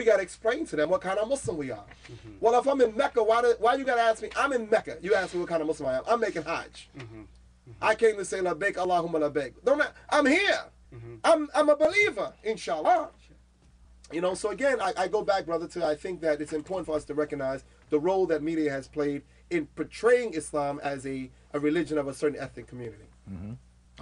we got to explain to them what kind of Muslim we are. Well, if I'm in Mecca, why you got to ask me? I'm in Mecca. You ask me what kind of Muslim I am. I'm making Hajj. I came to say labbaik Allahumma labbaik. I'm here. I'm a believer, inshallah. You know, so again, I go back, brother, to I think that it's important for us to recognize the role that media has played in portraying Islam as a religion of a certain ethnic community.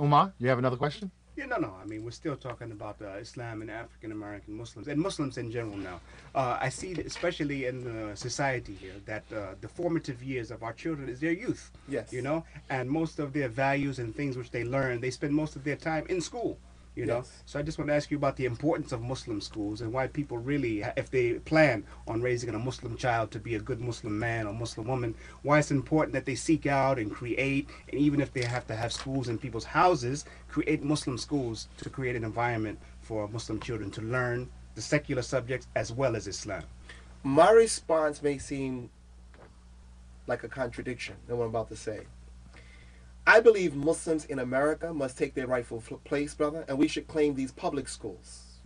Umar, you have another question? Yeah, no. I mean, we're still talking about Islam and African-American Muslims, and Muslims in general now. I see, that especially in society here, that the formative years of our children is their youth. Yes. You know, and most of their values and things which they learn, they spend most of their time in school. You know, so I just want to ask you about the importance of Muslim schools and why people really, if they plan on raising a Muslim child to be a good Muslim man or Muslim woman, why it's important that they seek out and create, and even if they have to have schools in people's houses, create Muslim schools to create an environment for Muslim children to learn the secular subjects as well as Islam. My response may seem like a contradiction in what I'm about to say. I believe Muslims in America must take their rightful place, brother, and we should claim these public schools.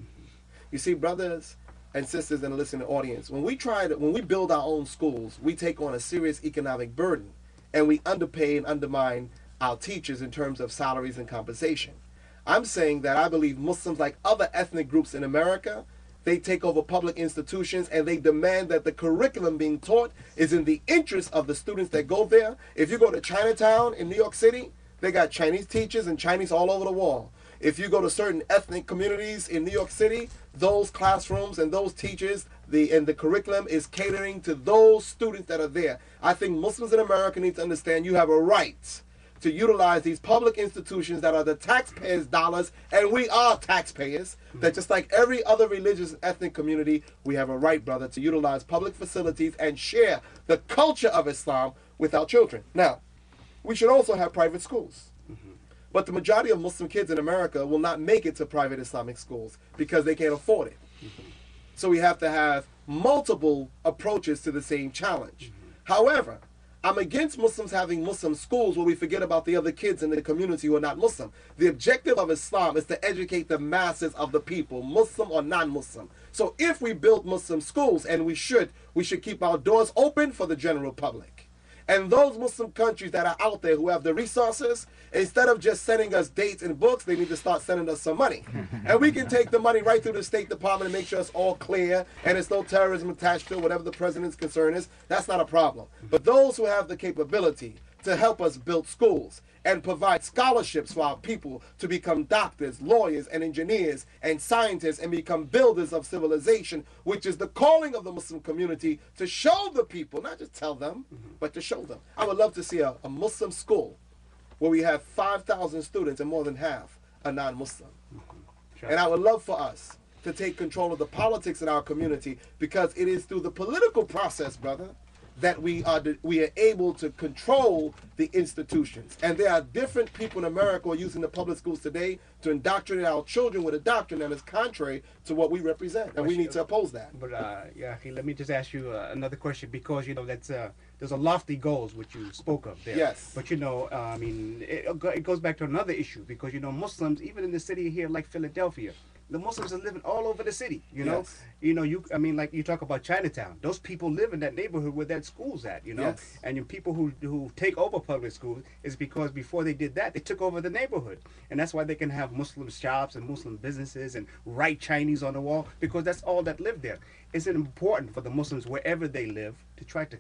You see, brothers and sisters in the listening audience, when we build our own schools, we take on a serious economic burden, and we underpay and undermine our teachers in terms of salaries and compensation. I'm saying that I believe Muslims, like other ethnic groups in America, they take over public institutions and they demand that the curriculum being taught is in the interest of the students that go there. If you go to Chinatown in New York City, they got Chinese teachers and Chinese all over the wall. If you go to certain ethnic communities in New York City, those classrooms and those teachers, the curriculum is catering to those students that are there. I think Muslims in America need to understand you have a right to utilize these public institutions that are the taxpayers' dollars, and we are taxpayers, that just like every other religious and ethnic community, we have a right, brother, to utilize public facilities and share the culture of Islam with our children. Now, we should also have private schools. But the majority of Muslim kids in America will not make it to private Islamic schools because they can't afford it. So we have to have multiple approaches to the same challenge. However, I'm against Muslims having Muslim schools where we forget about the other kids in the community who are not Muslim. The objective of Islam is to educate the masses of the people, Muslim or non-Muslim. So if we build Muslim schools, and we should keep our doors open for the general public. And those Muslim countries that are out there who have the resources, instead of just sending us dates and books, they need to start sending us some money. And we can take the money right through the State Department and make sure it's all clear and there's no terrorism attached to it, whatever the president's concern is. That's not a problem. But those who have the capability to help us build schools and provide scholarships for our people to become doctors, lawyers, and engineers, and scientists, and become builders of civilization, which is the calling of the Muslim community, to show the people, not just tell them, but to show them. I would love to see a Muslim school where we have 5,000 students and more than half are non-Muslim. And I would love for us to take control of the politics in our community, because it is through the political process, brother, that we are able to control the institutions. And there are different people in America who are using the public schools today to indoctrinate our children with a doctrine that is contrary to what we represent, and we need to oppose that. But yeah, let me just ask you another question, because you know that's there's a lofty goals which you spoke of there. Yes. But you know, I mean, it goes back to another issue, because you know Muslims, even in the city here like Philadelphia, the Muslims are living all over the city, you know. Yes. You know, I mean, like you talk about Chinatown. Those people live in that neighborhood where that school's at, you know. Yes. And the people who take over public schools is because before they did that, they took over the neighborhood. And that's why they can have Muslim shops and Muslim businesses and write Chinese on the wall, because that's all that lived there. Is it important for the Muslims, wherever they live, to try to